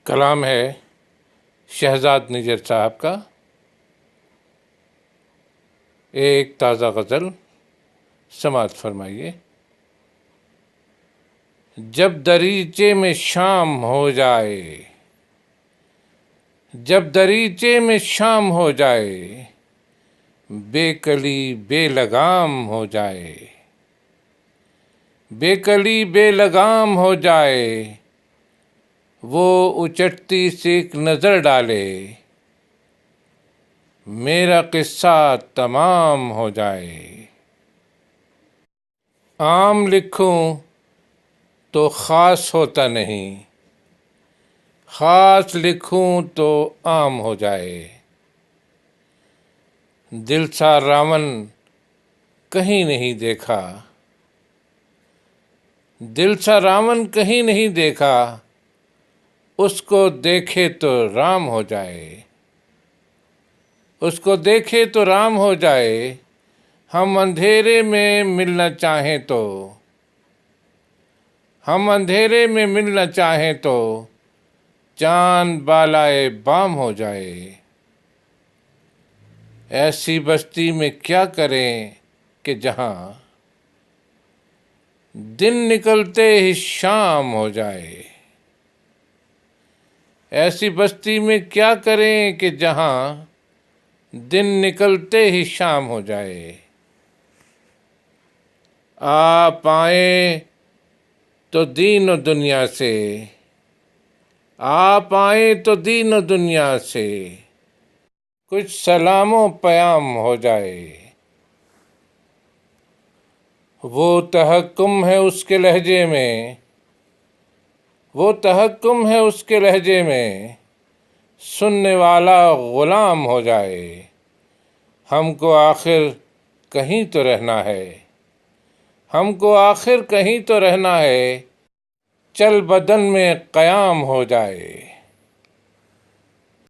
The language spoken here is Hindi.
कलाम है शहजाद निजर साहब का। एक ताज़ा गज़ल समाअत फरमाइए। जब दरीचे में शाम हो जाए, जब दरीचे में शाम हो जाए, बेकली बेलगाम हो जाए, बेकली बेलगाम हो जाए, वो उचटती सी एक नज़र डाले, मेरा किस्सा तमाम हो जाए। आम लिखूं तो ख़ास होता नहीं, ख़ास लिखूं तो आम हो जाए। दिल सा रावण कहीं नहीं देखा, दिल सा रावण कहीं नहीं देखा, उसको देखे तो राम हो जाए, उसको देखे तो राम हो जाए। हम अंधेरे में मिलना चाहें तो, हम अंधेरे में मिलना चाहें तो, चांद बालाए बाम हो जाए। ऐसी बस्ती में क्या करें कि जहां दिन निकलते ही शाम हो जाए। ऐसी बस्ती में क्या करें कि जहां दिन निकलते ही शाम हो जाए। आप आए तो दीन और दुनिया से, आप आए तो दीन और दुनिया से, कुछ सलामों प्याम हो जाए। वो तहक्कुम है उसके लहजे में, वो तहक्कुम है उसके लहजे में, सुनने वाला गुलाम हो जाए। हमको आखिर कहीं तो रहना है, हमको आखिर कहीं तो रहना है, चल बदन में क़याम हो जाए।